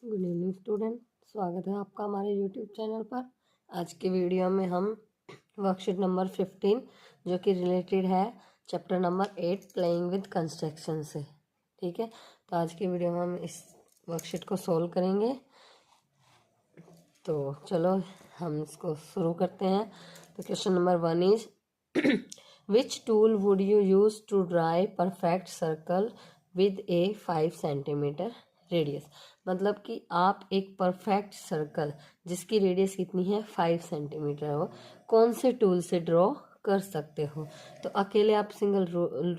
Good evening student, स्वागत है आपका हमारे यूट्यूब चैनल पर। आज के वीडियो में हम वर्कशीट नंबर 15 जो कि रिलेटेड है chapter number 8 playing with construction से। ठीक है, तो आज की वीडियो में हम इस वर्कशीट को सोल्व करेंगे। तो चलो हम इसको शुरू करते हैं। तो question number 1 is which tool would you use to draw perfect circle with a 5 centimetre radius. मतलब कि आप एक परफेक्ट सर्कल जिसकी रेडियस कितनी है 5 सेंटीमीटर हो, कौन से टूल से ड्रॉ कर सकते हो। तो अकेले आप सिंगल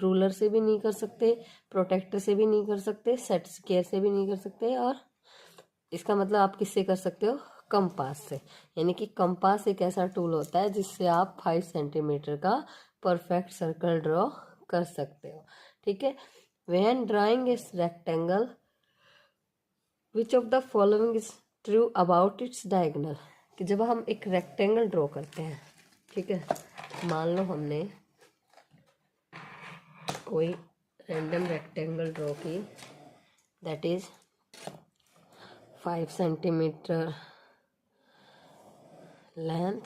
रूलर से भी नहीं कर सकते, प्रोटेक्टर से भी नहीं कर सकते, सेट स्क्वायर से भी नहीं कर सकते, और इसका मतलब आप किससे कर सकते हो, कंपास से। यानी कि कंपास एक ऐसा टूल होता है जिससे आप 5 सेंटीमीटर का परफेक्ट सर्कल ड्रॉ कर सकते हो। ठीक है, व्हेन ड्राइंग इस rectangle which of the following is true about its diagonal. कि जब हम एक रेक्टेंगल ड्रॉ करते हैं, ठीक है, मान लो हमने कोई रैंडम रेक्टेंगल ड्रॉ की that is 5 centimetre length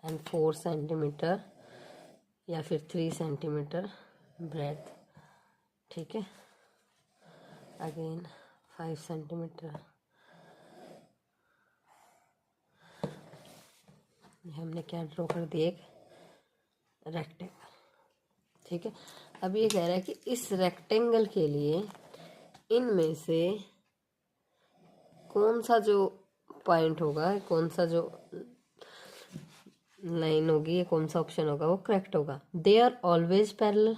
and 4 centimetre या फिर 3 सेंटीमीटर ब्रेथ। ठीक है, अगेन 5 सेंटीमीटर, हमने क्या ड्रॉ कर दिया, एक रेक्टेंगल। ठीक है, अब ये कह रहा है कि इस रेक्टेंगल के लिए इनमें से कौन सा जो पॉइंट होगा, कौन सा जो लाइन होगी, या कौन सा ऑप्शन होगा वो करेक्ट होगा। They are always parallel.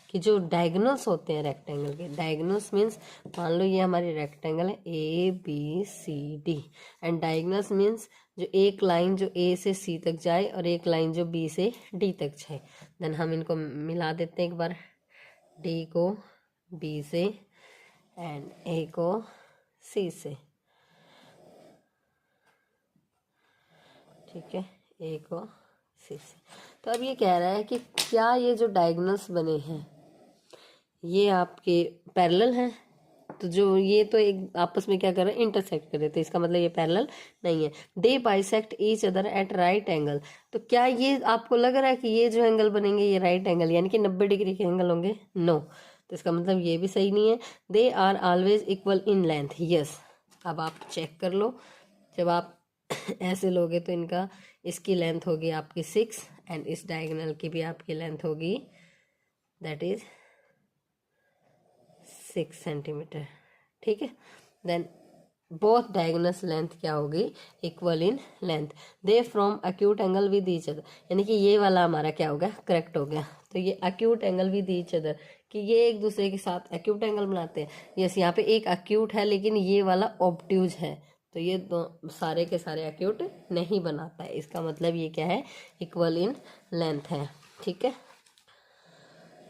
कि जो डायगोनल्स होते हैं रेक्टेंगल के, डायगोनल्स मीन्स मान लो ये हमारी रेक्टेंगल है ABCD, एंड डायगोनल्स मीन्स जो एक लाइन जो A से C तक जाए और एक लाइन जो B से D तक जाए। देन हम इनको मिला देते हैं एक बार, D को B से एंड A को C से। ठीक है, A को C से। तो अब ये कह रहा है कि क्या ये जो डायगोनल्स बने हैं ये आपके पैरेलल हैं। तो जो ये तो एक आपस में क्या कर रहे हैं, इंटरसेक्ट कर रहे, तो इसका मतलब ये पैरेलल नहीं है। They bisect each other at right angle. तो क्या ये आपको लग रहा है कि ये जो एंगल बनेंगे ये राइट एंगल यानी कि 90 डिग्री के एंगल होंगे? नो। तो इसका मतलब ये भी सही नहीं है। They are always equal in length. Yes. अब आप चेक कर लो, जब आप ऐसे लोगे तो इनका, इसकी लेंथ होगी आपकी 6 एंड इस डायगोनल की भी आपकी लेंथ होगी दैट इज 6 सेंटीमीटर। ठीक है, देन बोथ डायगोनल्स लेंथ क्या होगी, equal in length. They from acute angle with each other, यानी कि ये वाला हमारा क्या हो गया, करेक्ट हो गया। तो ये acute angle with each other, कि ये एक दूसरे के साथ अक्यूट एंगल बनाते हैं। यस, यहाँ पे एक अक्यूट है लेकिन ये वाला ऑब्ट्यूज है, तो ये दो सारे के सारे अक्यूट नहीं बनाता है। इसका मतलब ये क्या है, इक्वल इन लेंथ है। ठीक है,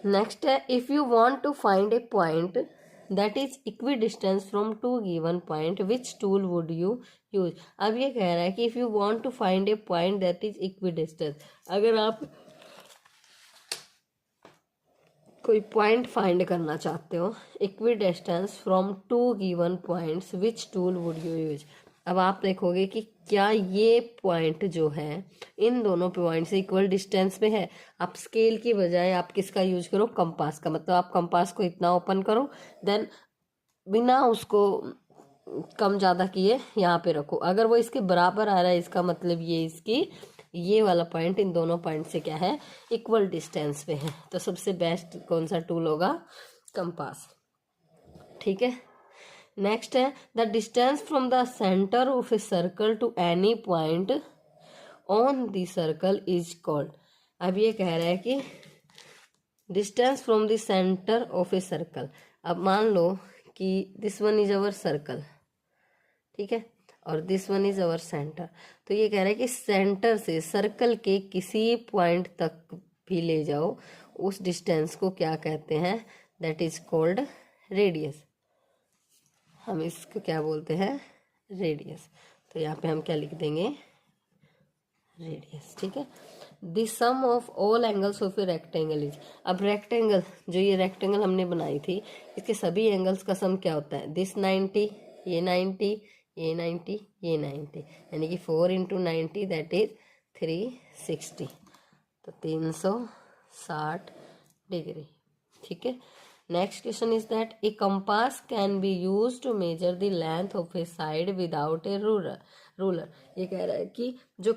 नेक्स्ट है if you want to find a point that is equidistance from two given point which tool would you use. अब ये कह रहा है कि if you want to find a point that is equidistance, अगर आप कोई point find करना चाहते हो equidistance from two given points which tool would you use. अब आप देखोगे कि क्या ये पॉइंट जो है इन दोनों पॉइंट से इक्वल डिस्टेंस में है। आप स्केल की बजाय आप किसका यूज करो, कंपास का। मतलब आप कंपास को इतना ओपन करो, देन बिना उसको कम ज़्यादा किए यहाँ पे रखो। अगर वो इसके बराबर आ रहा है इसका मतलब ये इसकी ये वाला पॉइंट इन दोनों पॉइंट से क्या है, इक्वल डिस्टेंस पे है। तो सबसे बेस्ट कौन सा टूल होगा, कंपास। ठीक है, नेक्स्ट है the distance from the centre of a circle to any point on the circle is called. अब ये कह रहा है कि distance from the centre of a circle. अब मान लो कि this one is our circle, ठीक है, और this one is our centre. तो ये कह रहा है कि सेंटर से सर्कल के किसी पॉइंट तक भी ले जाओ, उस डिस्टेंस को क्या कहते हैं, दैट इज कॉल्ड रेडियस। हम इसको क्या बोलते हैं, रेडियस। तो यहाँ पे हम क्या लिख देंगे, रेडियस। ठीक है, the sum of all angles of a rectangle is. अब रेक्टेंगल, जो ये रेक्टेंगल हमने बनाई थी, इसके सभी एंगल्स का सम क्या होता है, दिस 90, ये 90, ये 90, ये 90, यानी कि 4 इंटू 90 दैट इज 360, तो 360 डिग्री। ठीक है। Next question is that a compass can be use to measure the length of a side without a ruler. ये कह रहा है कि जो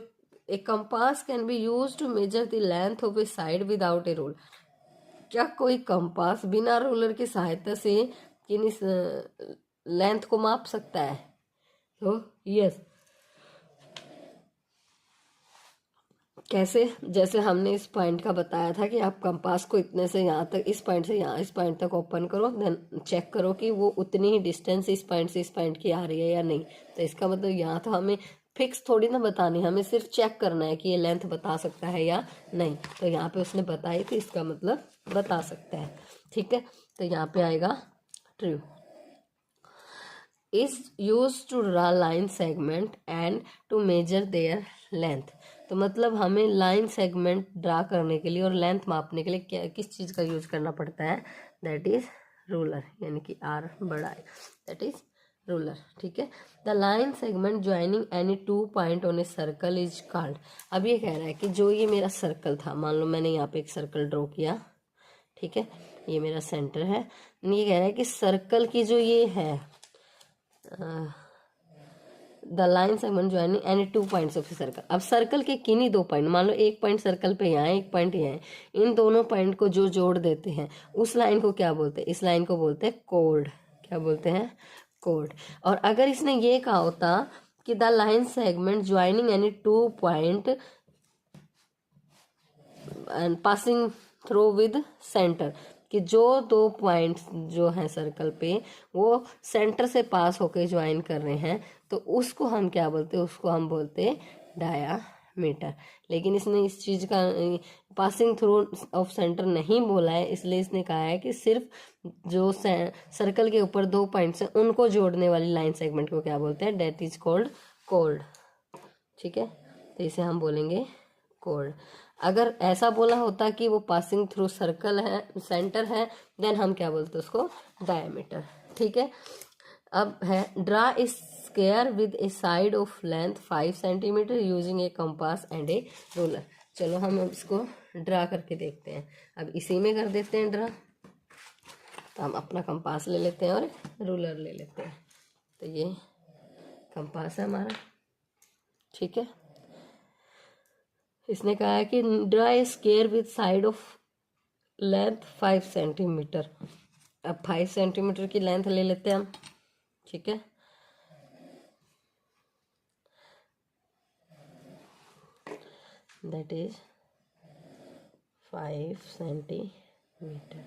a compass can be use to measure the length of a side without a ruler, क्या कोई compass बिना ruler की सहायता से किसी लेंथ को माप सकता है? तो यस। कैसे? जैसे हमने इस पॉइंट का बताया था कि आप कंपास को इतने से यहाँ तक, इस पॉइंट से यहाँ इस पॉइंट तक ओपन करो, देन चेक करो कि वो उतनी ही डिस्टेंस इस पॉइंट से इस पॉइंट की आ रही है या नहीं। तो इसका मतलब यहाँ तो हमें फिक्स थोड़ी ना बतानी, हमें सिर्फ चेक करना है कि ये लेंथ बता सकता है या नहीं। तो यहाँ पे उसने बताई थी, इसका मतलब बता सकता है। ठीक है, तो यहाँ पे आएगा true. Is use to draw line segment and to measure their length. तो मतलब हमें लाइन सेगमेंट ड्रा करने के लिए और लेंथ मापने के लिए क्या किस चीज़ का यूज करना पड़ता है? दैट इज रूलर, यानी कि आर बड़ा है, दैट इज रूलर। ठीक है। The line segment joining any 2 point on a circle is called. अब ये कह रहा है कि जो ये मेरा सर्कल था, मान लो मैंने यहाँ पे एक सर्कल ड्रॉ किया, ठीक है, ये मेरा सेंटर है। ये कह रहा है कि सर्कल की जो ये है the line segment joining any 2 points of circle. अब सर्कल के किन्हीं 2 पॉइंट, मान लो एक पॉइंट सर्कल पे यहाँ है, एक पॉइंट यहाँ है, इन दोनों पॉइंट को जो जोड़ देते हैं उस लाइन को क्या बोलते हैं? इस लाइन को बोलते हैं कोड। क्या बोलते हैं? कोड। और अगर इसने ये कहा होता कि the line segment joining any 2 point and passing through with centre, कि जो 2 पॉइंट्स जो हैं सर्कल पे वो सेंटर से पास होकर ज्वाइन कर रहे हैं, तो उसको हम क्या बोलते हैं? उसको हम बोलते हैं डायामीटर। लेकिन इसने इस चीज़ का पासिंग थ्रू ऑफ सेंटर नहीं बोला है, इसलिए इसने कहा है कि सिर्फ जो सर्कल के ऊपर 2 पॉइंट्स हैं उनको जोड़ने वाली लाइन सेगमेंट को क्या बोलते हैं? That is called code. ठीक है, तो इसे हम बोलेंगे कोड। अगर ऐसा बोला होता कि वो पासिंग थ्रू सर्कल है, सेंटर है, देन हम क्या बोलते हैं? उसको डायमीटर। ठीक है। अब है draw a square with A side of length 5 centimetre using A compass and A ruler. चलो हम अब इसको ड्रा करके देखते हैं। अब इसी में कर देते हैं ड्रा। तो हम अपना कंपास ले लेते हैं और रूलर ले लेते हैं। तो ये कंपास है हमारा। ठीक है, इसने कहा है कि draw a square with side of length 5 centimetre. अब 5 सेंटीमीटर की लेंथ ले लेते हैं हम। ठीक है, दैट इज 5 सेंटीमीटर।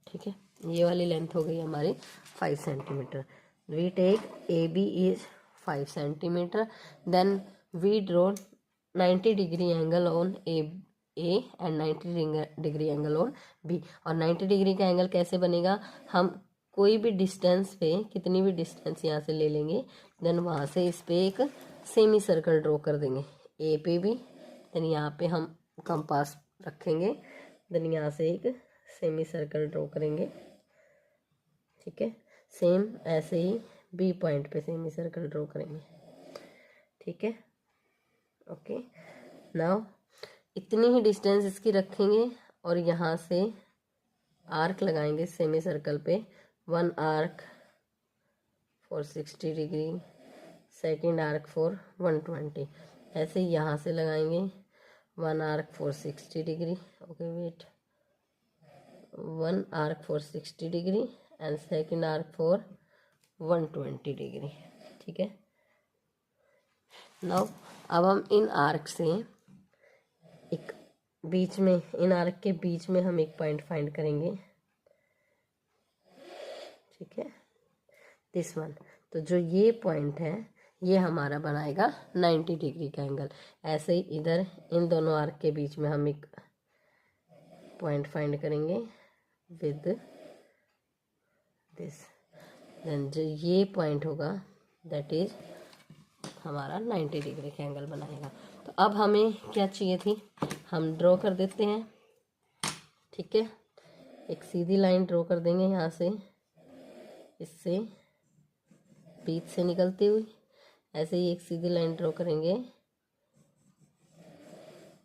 ठीक है, ये वाली लेंथ हो गई हमारी 5 centimetre. We take A B is 5 centimetre, then we draw 90 degree angle on A and 90 degree angle on B. और 90 डिग्री का एंगल कैसे बनेगा? हम कोई भी डिस्टेंस पे, कितनी भी डिस्टेंस यहाँ से ले लेंगे, देन वहाँ से इस पे एक सेमी सर्कल ड्रॉ कर देंगे ए पे भी, देन यहाँ पे हम कंपास रखेंगे, देन यहाँ से एक सेमी सर्कल ड्रॉ करेंगे। ठीक है, सेम ऐसे ही बी पॉइंट पे सेमी सर्कल ड्रॉ करेंगे। ठीक है, ओके। नाउ इतनी ही डिस्टेंस इसकी रखेंगे और यहाँ से आर्क लगाएंगे सेमी सर्कल पे। 1 arc for 60 degree, second arc for 120। ऐसे ही यहाँ से लगाएंगे 1 arc for 60 degree. Okay wait, 1 arc for 60 degree and second arc for 120 degree. ठीक है, नाउ अब हम इन आर्क से एक बीच में, इन आर्क के बीच में हम एक पॉइंट फाइंड करेंगे। ठीक है, दिस वन। तो जो ये पॉइंट है ये हमारा बनाएगा 90 डिग्री का एंगल। ऐसे ही इधर इन दोनों आर्क के बीच में हम एक पॉइंट फाइंड करेंगे विद दिस, देन जो ये पॉइंट होगा दैट इज हमारा 90 डिग्री का एंगल बनाएगा। तो अब हमें क्या चाहिए थी? हम ड्रॉ कर देते हैं। ठीक है, एक सीधी लाइन ड्रॉ कर देंगे यहाँ से इससे बीच से निकलती हुई ऐसे ही एक सीधी लाइन ड्रॉ करेंगे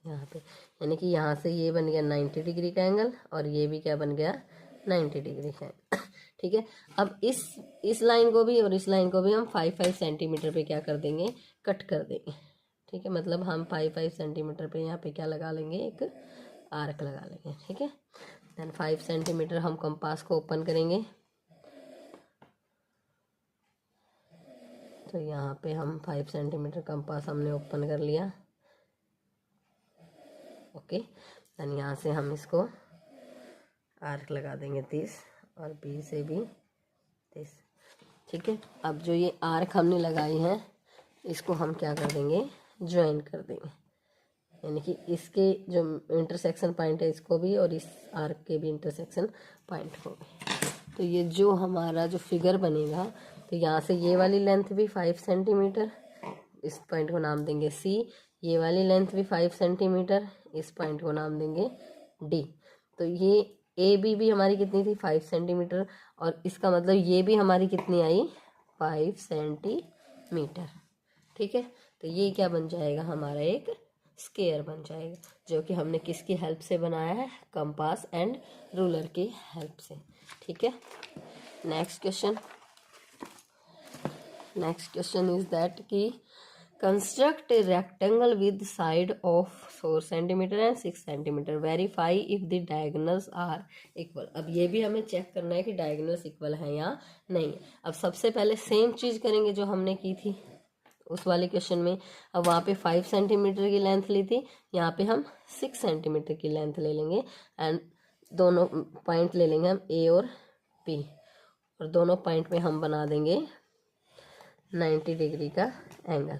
यहाँ पे, यानी कि यहाँ से ये बन गया 90 डिग्री का एंगल और ये भी क्या बन गया 90 डिग्री का एंगल। ठीक है, अब इस लाइन को भी और इस लाइन को भी हम 5 सेंटीमीटर पे क्या कर देंगे, कट कर देंगे। ठीक है, मतलब हम 5 सेंटीमीटर पे यहाँ पे क्या लगा लेंगे, एक आर्क लगा लेंगे। ठीक है, देन 5 सेंटीमीटर हम कंपास को ओपन करेंगे। तो यहाँ पे हम 5 सेंटीमीटर कंपास हमने ओपन कर लिया। ओके, देन यहाँ से हम इसको आर्क लगा देंगे 30 और बी से भी 30। ठीक है, अब जो ये आर्क हमने लगाई है इसको हम क्या कर देंगे, ज्वाइन कर देंगे, यानी कि इसके जो इंटरसेक्शन पॉइंट है इसको भी और इस आर्क के भी इंटरसेक्शन पॉइंट को भी। तो ये जो हमारा जो फिगर बनेगा, तो यहाँ से ये वाली लेंथ भी 5 सेंटीमीटर, इस पॉइंट को नाम देंगे सी। ये वाली लेंथ भी 5 सेंटीमीटर, इस पॉइंट को नाम देंगे डी। तो ये ए बी भी हमारी कितनी थी, 5 सेंटीमीटर, और इसका मतलब ये भी हमारी कितनी आई, 5 सेंटीमीटर। ठीक है, तो ये क्या बन जाएगा, हमारा एक स्क्वायर बन जाएगा, जो कि हमने किसकी हेल्प से बनाया है, कंपास एंड रूलर की हेल्प से। ठीक है, नेक्स्ट क्वेश्चन इज दैट कि construct a rectangle with side of 4 centimetre and 6 centimetre, verify if the diagonals are equal. अब ये भी हमें चेक करना है कि डायगोनल्स इक्वल है या नहीं। अब सबसे पहले सेम चीज करेंगे जो हमने की थी उस वाले क्वेश्चन में। अब वहाँ पे 5 सेंटीमीटर की लेंथ ली थी, यहाँ पे हम 6 सेंटीमीटर की लेंथ ले लेंगे एंड दोनों पॉइंट ले लेंगे हम ए और बी, और दोनों पॉइंट पे हम बना देंगे 90 डिग्री का angle.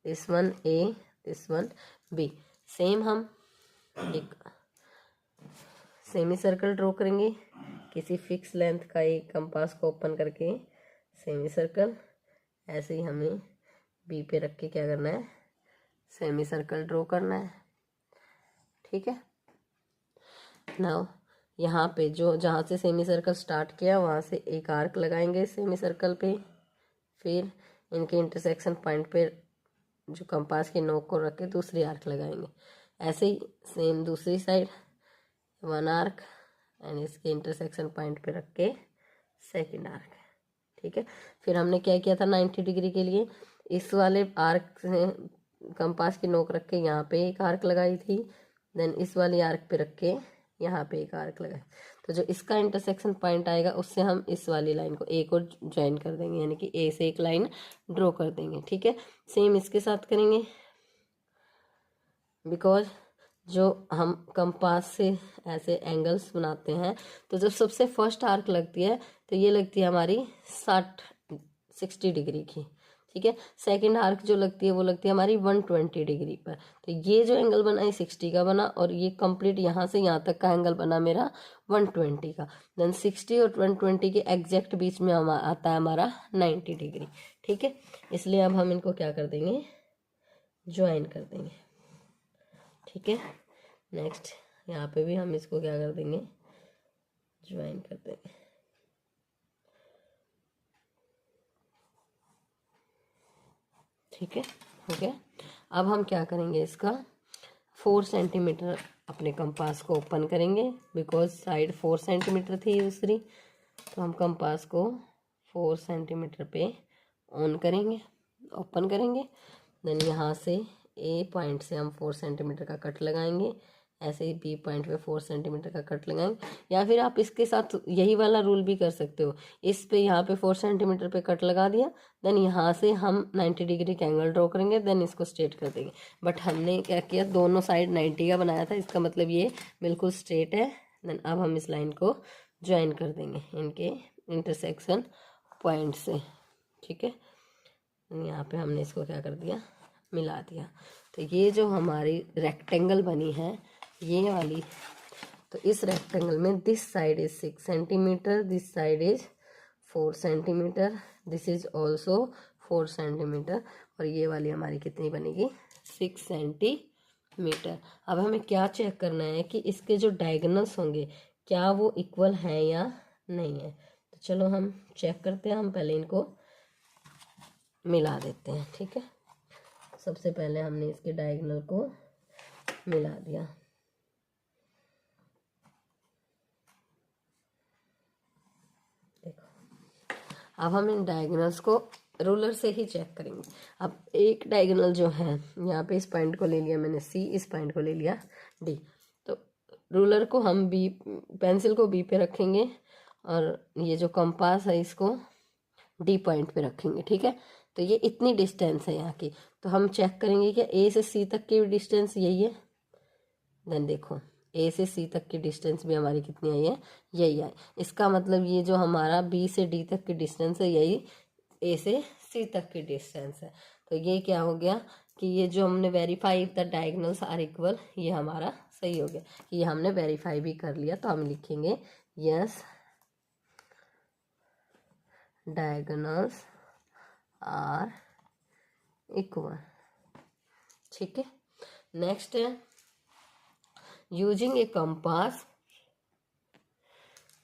This one A, this one B. Same हम एक सेमी सर्कल ड्रॉ करेंगे, किसी फिक्स लेंथ का एक कंपास को ओपन करके सेमी सर्कल, ऐसे ही हमें बी पे रख के क्या करना है, सेमी सर्कल ड्रॉ करना है। ठीक है, नाउ यहाँ पे जो जहाँ से सेमी सर्कल स्टार्ट किया वहाँ से एक आर्क लगाएंगे सेमी सर्कल पे, फिर इनके इंटरसेक्शन पॉइंट पे जो कंपास की नोक को रख के दूसरी आर्क लगाएंगे। ऐसे ही सेम दूसरी साइड 1 आर्क एंड इसके इंटरसेक्शन पॉइंट पे रख के सेकेंड आर्क। ठीक है, फिर हमने क्या किया था 90 डिग्री के लिए, इस वाले आर्क से कंपास की नोक रख के यहाँ पे एक आर्क लगाई थी, देन इस वाली आर्क पे रख के यहाँ पे एक आर्क लगाई। तो जो इसका इंटरसेक्शन पॉइंट आएगा उससे हम इस वाली लाइन को ए को ज्वाइन कर देंगे, यानी कि ए से एक लाइन ड्रॉ कर देंगे। ठीक है, सेम इसके साथ करेंगे, बिकॉज जो हम कंपास से ऐसे एंगल्स बनाते हैं तो जब सबसे फर्स्ट आर्क लगती है तो ये लगती है हमारी 60 डिग्री की। ठीक है, सेकंड आर्क जो लगती है वो लगती है हमारी 120 डिग्री पर। तो ये जो एंगल बना ये 60 का बना, और ये कंप्लीट यहाँ से यहाँ तक का एंगल बना मेरा 120 का। देन 60 और 120 के एग्जैक्ट बीच में आता है हमारा 90 डिग्री। ठीक है, इसलिए अब हम इनको क्या कर देंगे, ज्वाइन कर देंगे। ठीक है, नेक्स्ट यहाँ पे भी हम इसको क्या कर देंगे, ज्वाइन कर देंगे। ठीक है, हो गया। अब हम क्या करेंगे, इसका 4 सेंटीमीटर अपने कंपास को ओपन करेंगे, बिकॉज साइड 4 सेंटीमीटर थी दूसरी, तो हम कंपास को 4 सेंटीमीटर पे ऑन करेंगे, ओपन करेंगे। देन यहाँ से ए पॉइंट से हम 4 सेंटीमीटर का कट लगाएंगे, ऐसे ही बी पॉइंट पे 4 सेंटीमीटर का कट लगाएंगे। या फिर आप इसके साथ यही वाला रूल भी कर सकते हो, इस पे यहाँ पे 4 सेंटीमीटर पे कट लगा दिया, देन यहाँ से हम 90 डिग्री का एंगल ड्रॉ करेंगे, देन इसको स्ट्रेट कर देंगे। बट हमने क्या किया, दोनों साइड 90 का बनाया था, इसका मतलब ये बिल्कुल स्ट्रेट है। देन अब हम इस लाइन को ज्वाइन कर देंगे इनके इंटरसेक्शन पॉइंट से। ठीक है, यहाँ पे हमने इसको क्या कर दिया, मिला दिया। तो ये जो हमारी रेक्टेंगल बनी है ये वाली, तो इस रेक्टेंगल में this side is 6 centimetre, this side is 4 centimetre, this is also 4 centimetre, और ये वाली हमारी कितनी बनेगी, 6 सेंटीमीटर। अब हमें क्या चेक करना है कि इसके जो डायगोनल्स होंगे क्या वो इक्वल हैं या नहीं है। तो चलो हम चेक करते हैं। हम पहले इनको मिला देते हैं, ठीक है। सबसे पहले हमने इसके डायगोनल को मिला दिया। देखो, अब हम इन डायगोनल्स को रूलर से ही चेक करेंगे। अब एक डायगोनल जो है यहाँ पे, इस पॉइंट को ले लिया मैंने सी, इस पॉइंट को ले लिया डी। तो रूलर को हम बी, पेंसिल को बी पे रखेंगे और ये जो कंपास है इसको डी पॉइंट पे रखेंगे, ठीक है। तो ये इतनी डिस्टेंस है यहाँ की। तो हम चेक करेंगे कि ए से सी तक की डिस्टेंस यही है। देन देखो, ए से सी तक की डिस्टेंस भी हमारी कितनी आई है, यही है। इसका मतलब ये जो हमारा बी से डी तक की डिस्टेंस है, यही ए से सी तक की डिस्टेंस है। तो ये क्या हो गया कि ये जो हमने verify the diagonals are equal, ये हमारा सही हो गया कि ये हमने वेरीफाई भी कर लिया। तो हम लिखेंगे यस, डायगोनल्स आर इक्वल, ठीक है। नेक्स्ट है using A compass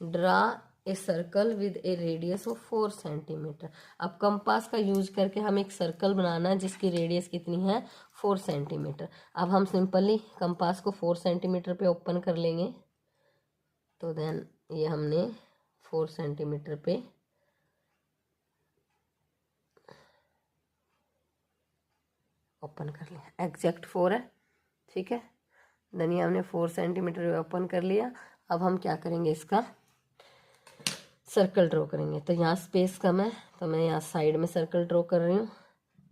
draw a circle with A radius of 4 centimetre. अब कंपास का यूज करके हम एक सर्कल बनाना है जिसकी रेडियस कितनी है, 4 सेंटीमीटर। अब हम सिंपली कंपास को 4 सेंटीमीटर पे ओपन कर लेंगे। तो देन ये हमने 4 सेंटीमीटर पे ओपन कर लिया, एग्जैक्ट 4 है, ठीक है। देन ये हमने 4 सेंटीमीटर पे ओपन कर लिया। अब हम क्या करेंगे, इसका सर्कल ड्रॉ करेंगे। तो यहाँ स्पेस कम है तो मैं यहाँ साइड में सर्कल ड्रॉ कर रही हूँ।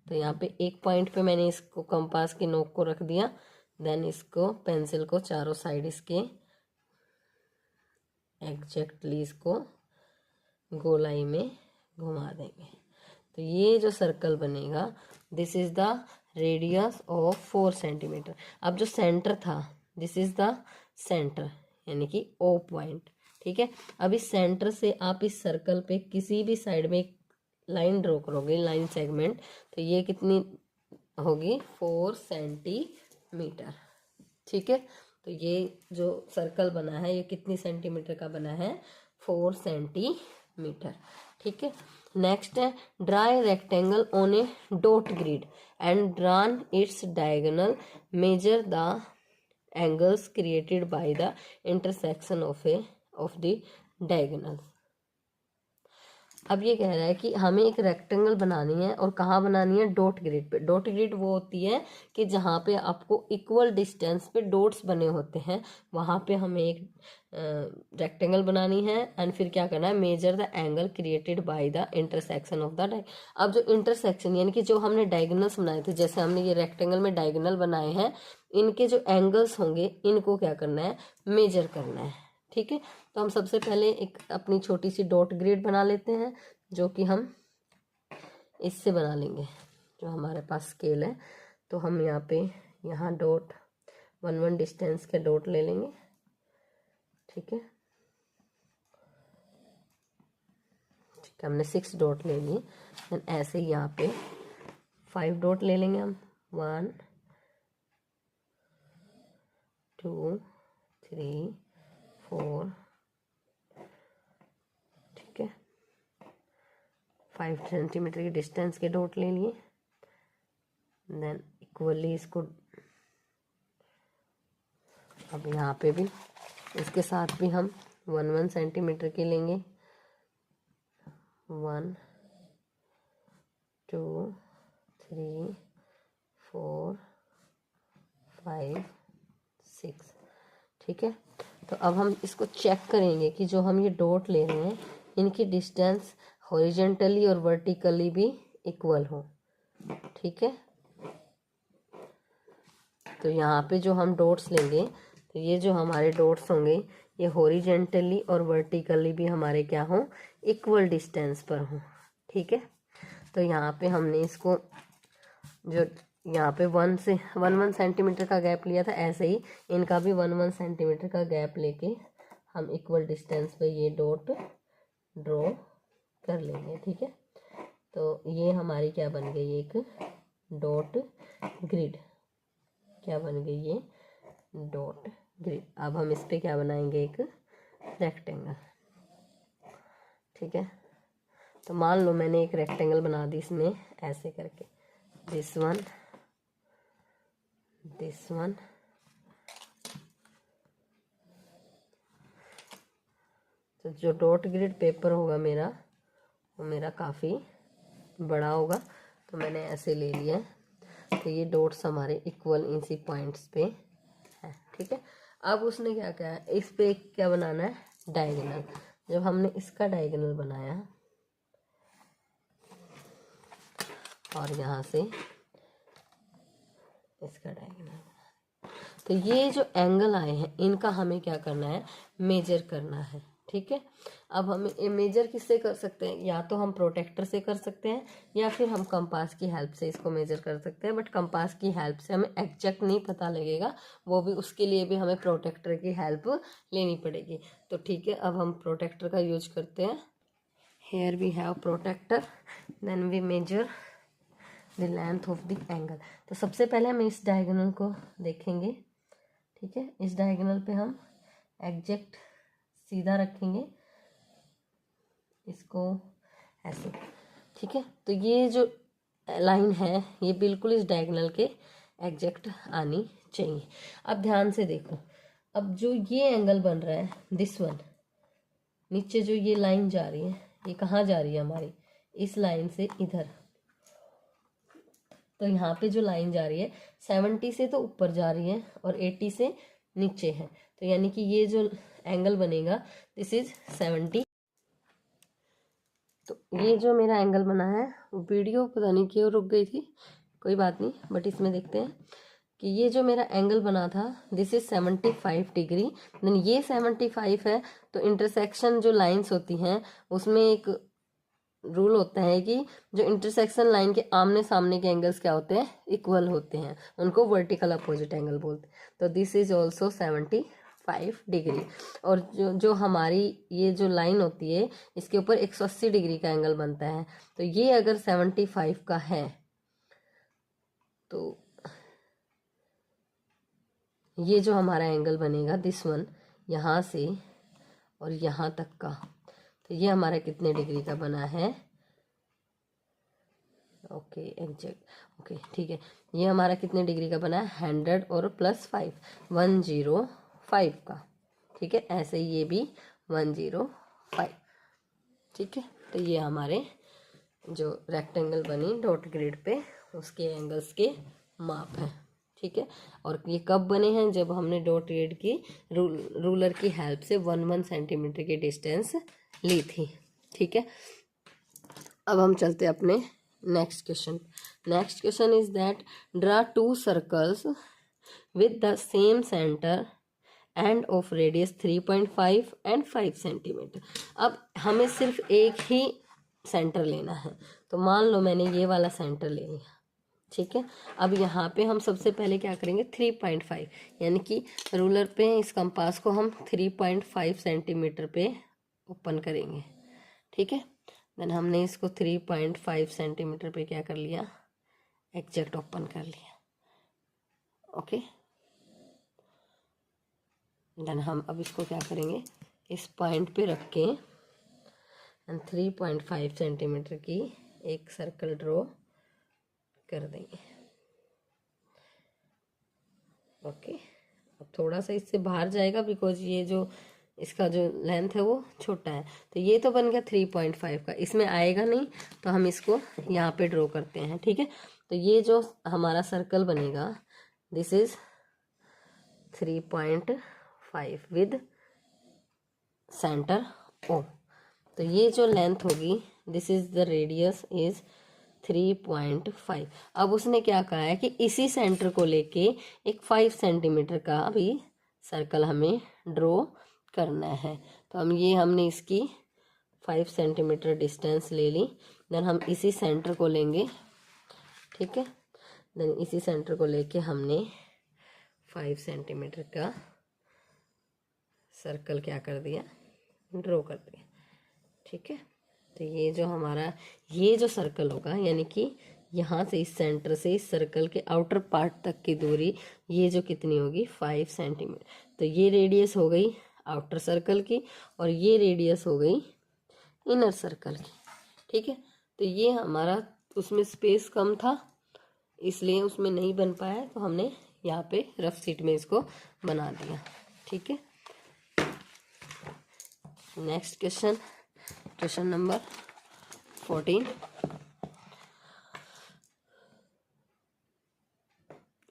तो यहाँ पे एक पॉइंट पे मैंने इसको कंपास की नोक को रख दिया। देन इसको पेंसिल को चारों साइड इसके एग्जैक्टली इसको गोलाई में घुमा देंगे। तो ये जो सर्कल बनेगा, this is the radius of 4 centimetre. अब जो सेंटर था, दिस इज द सेंटर, यानी कि ओ पॉइंट, ठीक है। अब इस सेंटर से आप इस सर्कल पे किसी भी साइड में एक लाइन ड्रॉ करोगे, लाइन सेगमेंट, तो ये कितनी होगी, 4 सेंटीमीटर, ठीक है। तो ये जो सर्कल बना है ये कितनी सेंटीमीटर का बना है, 4 सेंटीमीटर, ठीक है। नेक्स्ट है draw a rectangle on A dot grid and drawn its diagonal, measure the angles created by the intersection of the diagonal. अब ये कह रहा है कि हमें एक रेक्टेंगल बनानी है, और कहाँ बनानी है, डॉट ग्रिड पे। डॉट ग्रिड वो होती है कि जहाँ पे आपको इक्वल डिस्टेंस पे डॉट्स बने होते हैं, वहाँ पे हमें एक रेक्टेंगल बनानी है। एंड फिर क्या करना है, measure the angle created by the intersection of the. अब जो इंटरसेक्शन यानी कि जो हमने डायगोनल्स बनाए थे, जैसे हमने ये रेक्टेंगल में डायगोनल बनाए हैं, इनके जो एंगल्स होंगे इनको क्या करना है, मेजर करना है, ठीक है। तो हम सबसे पहले एक अपनी छोटी सी डॉट ग्रिड बना लेते हैं, जो कि हम इससे बना लेंगे, जो हमारे पास स्केल है। तो हम यहाँ पे यहाँ डॉट 1 डिस्टेंस के डॉट ले लेंगे, ठीक है। ठीक है, हमने 6 डॉट ले लिए। देन ऐसे ही यहाँ पे 5 डॉट ले लेंगे हम, 1 2 3 4, ठीक है। 5 सेंटीमीटर की डिस्टेंस के डॉट ले लिए। देन इक्वली इसको, अब यहाँ पे भी इसके साथ भी हम 1 सेंटीमीटर की लेंगे, 1 2 3 4 5 6, ठीक है। तो अब हम इसको चेक करेंगे कि जो हम ये डॉट ले रहे हैं इनकी डिस्टेंस हॉरिजेंटली और वर्टिकली भी इक्वल हो, ठीक है। तो यहाँ पे जो हम डॉट्स लेंगे, तो ये जो हमारे डॉट्स होंगे ये हॉरिजेंटली और वर्टिकली भी हमारे क्या हों, इक्वल डिस्टेंस पर हों, ठीक है। तो यहाँ पे हमने इसको जो यहाँ पे 1 सेंटीमीटर का गैप लिया था, ऐसे ही इनका भी 1 सेंटीमीटर का गैप लेके हम इक्वल डिस्टेंस पे ये डॉट ड्रॉ कर लेंगे, ठीक है। तो ये हमारी क्या बन गई, एक डॉट ग्रिड, क्या बन गई, ये डॉट ग्रिड। अब हम इस पे क्या बनाएंगे, एक रेक्टेंगल। ठीक है। तो मान लो मैंने एक रेक्टेंगल बना दी इसमें ऐसे करके, दिस वन, दिस वन, तो जो डॉट ग्रिड पेपर होगा मेरा वो मेरा काफ़ी बड़ा होगा, तो मैंने ऐसे ले लिया। तो ये डॉट्स हमारे इक्वल इसी पॉइंट्स पे है, ठीक है। अब उसने क्या किया है, इस पे क्या बनाना है, डायगोनल। जब हमने इसका डायगोनल बनाया और यहाँ से इसका डायगोनल बनाया, तो ये जो एंगल आए हैं इनका हमें क्या करना है, मेजर करना है, ठीक है। अब हम मेजर किससे कर सकते हैं, या तो हम प्रोटेक्टर से कर सकते हैं या फिर हम कंपास की हेल्प से इसको मेजर कर सकते हैं। बट कंपास की हेल्प से हमें एग्जैक्ट नहीं पता लगेगा, वो भी उसके लिए भी हमें प्रोटेक्टर की हेल्प लेनी पड़ेगी। तो ठीक है, अब हम प्रोटेक्टर का यूज करते हैं। Here we have protractor, then we measure the length of the angle. तो सबसे पहले हम इस डायगोनल को देखेंगे, ठीक है। इस डायगोनल पे हम एग्जैक्ट सीधा रखेंगे इसको ऐसे, ठीक है। तो ये जो लाइन है ये बिल्कुल इस डायगोनल के एग्जैक्ट आनी चाहिए। अब ध्यान से देखो, अब जो ये एंगल बन रहा है दिस वन, नीचे जो ये लाइन जा रही है ये कहाँ जा रही है हमारी, इस लाइन से इधर। तो यहाँ पे जो लाइन जा रही है 70 से तो ऊपर जा रही है और 80 से नीचे है, तो यानी कि ये जो एंगल बनेगा दिस इज 70। तो ये जो मेरा एंगल बना है, वीडियो पता नहीं क्यों रुक गई थी, कोई बात नहीं, बट इसमें देखते हैं कि ये जो मेरा एंगल बना था दिस इज 75 डिग्री। देन ये 75 है, तो इंटरसेक्शन जो लाइंस होती हैं उसमें एक रूल होता है कि जो इंटरसेक्शन लाइन के आमने सामने के एंगल्स क्या होते हैं, इक्वल होते हैं, उनको वर्टिकल अपोजिट एंगल बोलते हैं। तो दिस इज ऑल्सो 75 डिग्री। और जो हमारी ये जो लाइन होती है इसके ऊपर 180 डिग्री का एंगल बनता है। तो ये अगर 75 का है तो ये जो हमारा एंगल बनेगा दिस वन, यहाँ से और यहाँ तक का, तो ये हमारा कितने डिग्री का बना है, ओके एग्जैक्ट, ओके ठीक है। ये हमारा कितने डिग्री का बना है, 100 और +5, 105 का, ठीक है। ऐसे ये भी 105, ठीक है। तो ये हमारे जो रेक्टेंगल बनी डॉट ग्रिड पे उसके एंगल्स के माप है, ठीक है। और ये कब बने हैं, जब हमने डॉट ग्रिड की रूलर की हेल्प से 1 सेंटीमीटर की डिस्टेंस ली थी, ठीक है। अब हम चलते अपने next question. Next question is that draw 2 circles with the same centre end of radius 3.5 and 5 centimetre. अब हमें सिर्फ एक ही सेंटर लेना है, तो मान लो मैंने ये वाला सेंटर ले लिया, ठीक है। अब यहाँ पे हम सबसे पहले क्या करेंगे, 3.5, यानी कि रूलर पे इस कंपास को हम 3.5 सेंटीमीटर पे ओपन करेंगे, ठीक है। देन हमने इसको 3.5 सेंटीमीटर पे क्या कर लिया, एग्जैक्ट ओपन कर लिया, ओके। देन हम अब इसको क्या करेंगे, इस पॉइंट पे रख के 3.5 सेंटीमीटर की एक सर्कल ड्रॉ कर देंगे, ओके। अब थोड़ा सा इससे बाहर जाएगा बिकॉज ये जो इसका जो लेंथ है वो छोटा है। तो ये तो बन गया 3.5 का, इसमें आएगा नहीं, तो हम इसको यहाँ पे ड्रॉ करते हैं, ठीक है। तो ये जो हमारा सर्कल बनेगा this is 3.5 with centre O. तो ये जो लेंथ होगी this is the radius is 3.5। अब उसने क्या कहा है कि इसी सेंटर को लेके एक 5 सेंटीमीटर का भी सर्कल हमें ड्रॉ करना है। तो हमने इसकी 5 सेंटीमीटर डिस्टेंस ले ली। देन हम इसी सेंटर को लेंगे, ठीक है। देन इसी सेंटर को लेके हमने 5 सेंटीमीटर का सर्कल क्या कर दिया, ड्रॉ कर दिया, ठीक है। तो ये जो हमारा ये जो सर्कल होगा, यानी कि यहाँ से इस सेंटर से इस सर्कल के आउटर पार्ट तक की दूरी ये जो कितनी होगी, 5 सेंटीमीटर। तो ये रेडियस हो गई आउटर सर्कल की और ये रेडियस हो गई इनर सर्कल की। ठीक है, तो ये हमारा उसमें स्पेस कम था इसलिए उसमें नहीं बन पाया, तो हमने यहाँ पे रफ शीट में इसको बना दिया। ठीक है, next question, question number 14।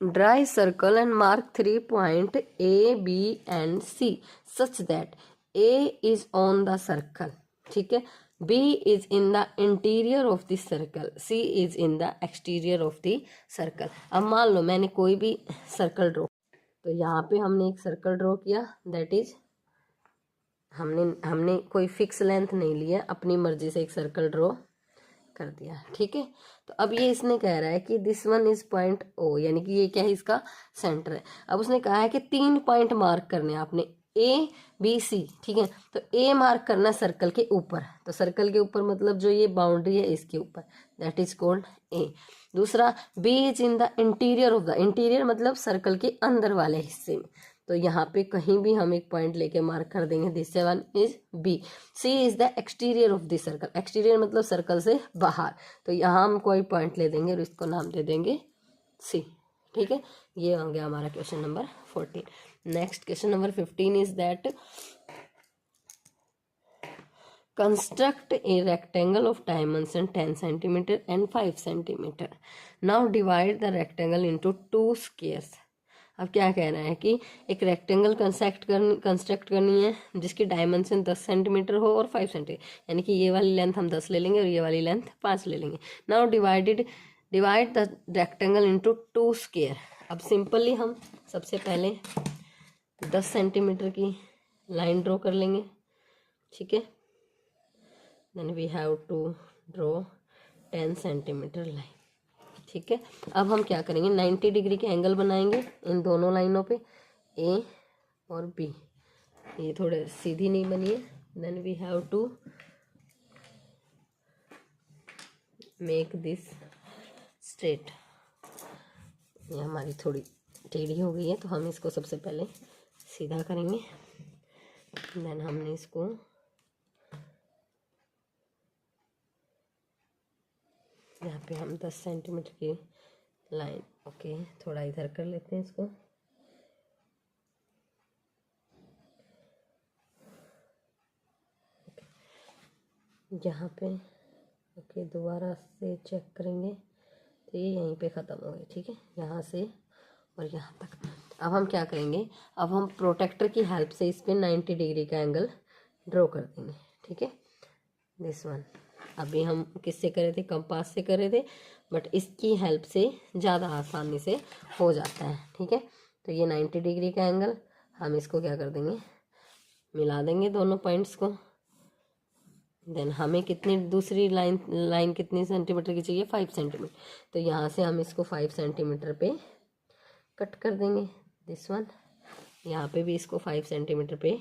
Draw a circle and mark 3 points A, B and C such that A is on the circle, ठीक है, B is in the interior of the circle, C is in the exterior of the circle। अब मान लो मैंने कोई भी circle draw, तो यहाँ पे हमने एक सर्कल ड्रॉ किया, दैट इज हमने कोई फिक्स लेंथ नहीं लिया, अपनी मर्जी से एक सर्कल ड्रॉ कर दिया। ठीक है, तो अब ये इसने कह रहा है कि this one is point O, यानी कि ये क्या है, इसका सेंटर है। अब उसने कहा है कि 3 पॉइंट मार्क करने हैं आपने, ए बी सी। ठीक है, तो ए मार्क करना सर्कल के ऊपर, तो सर्कल के ऊपर मतलब जो ये बाउंड्री है इसके ऊपर, दैट इज कॉल्ड ए। दूसरा, B is in the interior of the, interior मतलब सर्कल के अंदर वाले हिस्से में, तो यहाँ पे कहीं भी हम एक पॉइंट लेके मार्क कर देंगे, this one is B. C is the exterior of the circle, exterior मतलब सर्कल से बाहर, तो यहाँ हम कोई पॉइंट ले देंगे और इसको नाम दे देंगे सी। ठीक है, ये हो गया हमारा question number 14। Next question number 15 is that construct a rectangle of dimension 10 centimeter and 5 centimeter. Now divide the rectangle into 2 squares। अब क्या कह रहा है कि एक रेक्टेंगल कंस्ट्रक्ट करनी है जिसकी डायमेंशन 10 सेंटीमीटर हो और 5 सेंटीमीटर, यानी कि ये वाली लेंथ हम 10 ले लेंगे और ये वाली लेंथ 5 ले लेंगे। Now divide the rectangle into 2 square. अब सिंपली हम सबसे पहले 10 सेंटीमीटर की लाइन ड्रॉ कर लेंगे। ठीक है, then we have to draw 10 centimetre line. ठीक है, अब हम क्या करेंगे, 90 डिग्री के एंगल बनाएंगे इन दोनों लाइनों पे, ए और बी। ये थोड़े सीधी नहीं बनी है, then we have to make this straight. ये हमारी थोड़ी टेढ़ी हो गई है, तो हम इसको सबसे पहले सीधा करेंगे, देन हमने इसको यहाँ पे हम 10 सेंटीमीटर की लाइन, ओके थोड़ा इधर कर लेते हैं इसको। यहाँ पे ओके, दोबारा से चेक करेंगे तो ये यहीं पे ख़त्म हो गई। ठीक है, यहाँ से और यहाँ तक। अब हम क्या करेंगे, अब हम प्रोटेक्टर की हेल्प से इस पर 90 डिग्री का एंगल ड्रॉ कर देंगे। ठीक है, दिस वन। अभी हम किससे करे थे, कंपास से करे थे, बट इसकी हेल्प से ज़्यादा आसानी से हो जाता है। ठीक है, तो ये 90 डिग्री का एंगल, हम इसको क्या कर देंगे, मिला देंगे दोनों पॉइंट्स को। देन हमें कितनी दूसरी लाइन कितनी सेंटीमीटर की चाहिए, 5 सेंटीमीटर, तो यहाँ से हम इसको 5 सेंटीमीटर पे कट कर देंगे, दिस वन। यहाँ पे भी इसको 5 सेंटीमीटर पे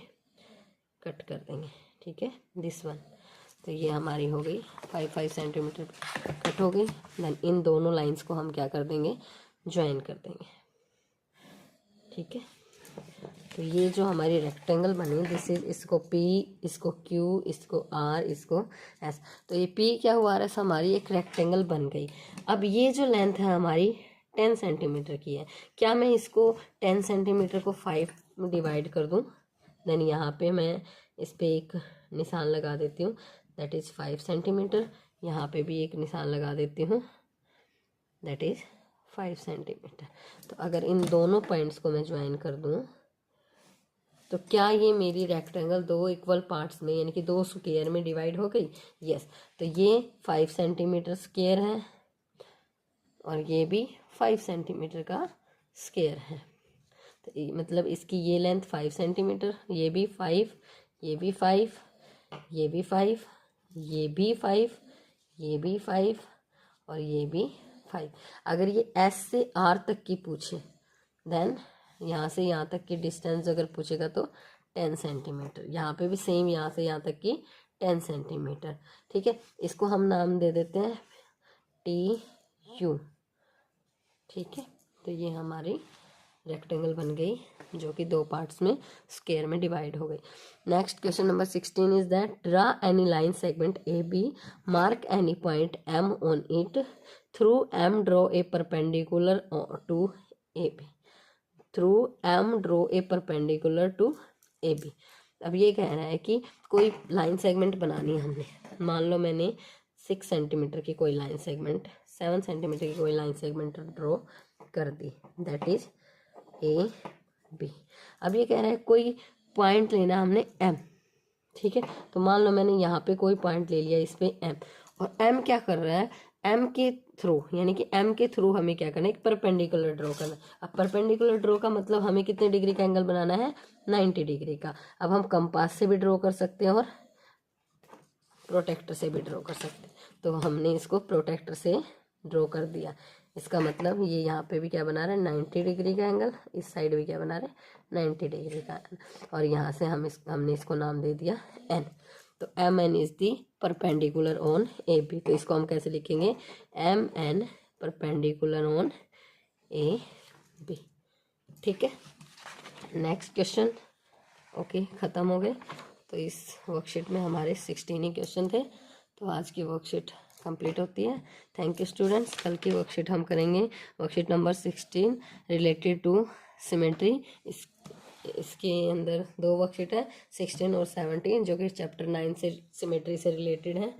कट कर देंगे। ठीक है, दिस वन। तो ये हमारी हो गई 5 सेंटीमीटर कट हो गई। देन इन दोनों लाइंस को हम क्या कर देंगे, ज्वाइन कर देंगे। ठीक है, तो ये जो हमारी रेक्टेंगल बनी, दिस इज, इसको P, इसको Q, इसको R, इसको S, तो ये P क्या हुआ, रहा हमारी एक रेक्टेंगल बन गई। अब ये जो लेंथ है हमारी 10 सेंटीमीटर की है, क्या मैं इसको 10 सेंटीमीटर को 5 में डिवाइड कर दूं, देन यहाँ पे मैं इस पर एक निशान लगा देती हूँ, दैट इज़ 5 सेंटीमीटर। यहाँ पे भी एक निशान लगा देती हूँ, दैट इज़ 5 सेंटीमीटर। तो अगर इन दोनों पॉइंट्स को मैं ज्वाइन कर दूँ तो क्या ये मेरी रेक्टेंगल 2 इक्वल पार्ट्स में, यानी कि 2 स्क्वायर में डिवाइड हो गई। यस, तो ये 5 सेंटीमीटर स्क्वायर है और ये भी 5 सेंटीमीटर का स्क्वायर है। तो मतलब इसकी ये लेंथ 5 सेंटीमीटर, ये भी 5, ये भी 5, ये भी 5, ये भी 5, ये भी 5 और ये भी 5। अगर ये S से R तक की पूछे, देन यहाँ से यहाँ तक की डिस्टेंस अगर पूछेगा तो 10 सेंटीमीटर। यहाँ पे भी सेम, यहाँ से यहाँ तक की 10 सेंटीमीटर। ठीक है, इसको हम नाम दे देते हैं TU। ठीक है, तो ये हमारी रेक्टेंगल बन गई जो कि 2 पार्ट्स में स्क्वायर में डिवाइड हो गई। Next question number 16 is that draw any line segment A B, mark any point M on it, through M draw a perpendicular to A B, through M draw a perpendicular to A B. अब ये कह रहा है कि कोई line segment बनानी है हमने, मान लो मैंने 6 सेंटीमीटर की कोई लाइन सेगमेंट, 7 सेंटीमीटर की कोई लाइन सेगमेंट ड्रॉ कर दी, दैट इज ए बी। अब ये कह रहा है कोई पॉइंट लेना हमने एम, ठीक है। तो मान लो मैंने यहाँ पे कोई पॉइंट ले लिया इस पे एम, और एम क्या कर रहा है, एम के थ्रू यानी कि एम के थ्रू हमें क्या करना है, एक परपेंडिकुलर ड्रॉ करना है। अब परपेंडिकुलर ड्रॉ का मतलब हमें कितने डिग्री का एंगल बनाना है, 90 डिग्री का। अब हम कंपास से भी ड्रॉ कर सकते हैं और प्रोटेक्टर से भी ड्रॉ कर सकते हैं। तो हमने इसको प्रोटेक्टर से ड्रॉ कर दिया, इसका मतलब ये यहाँ पे भी क्या बना रहा है, 90 डिग्री का एंगल, इस साइड भी क्या बना रहे हैं, 90 डिग्री का एंगल। और यहाँ से हमने इसको नाम दे दिया एन। तो M N is the perpendicular on A B. तो इसको हम कैसे लिखेंगे, M N perpendicular on A B, ठीक है। नेक्स्ट क्वेश्चन, ओके, ख़त्म हो गए। तो इस वर्कशीट में हमारे 16 ही क्वेश्चन थे। तो आज की वर्कशीट कंप्लीट होती है। Thank you students. कल की वर्कशीट हम करेंगे worksheet number 16 related to symmetry. इसके अंदर 2 वर्कशीट है, 16 और 17, जो कि चैप्टर 9 से सिमेट्री से रिलेटेड है।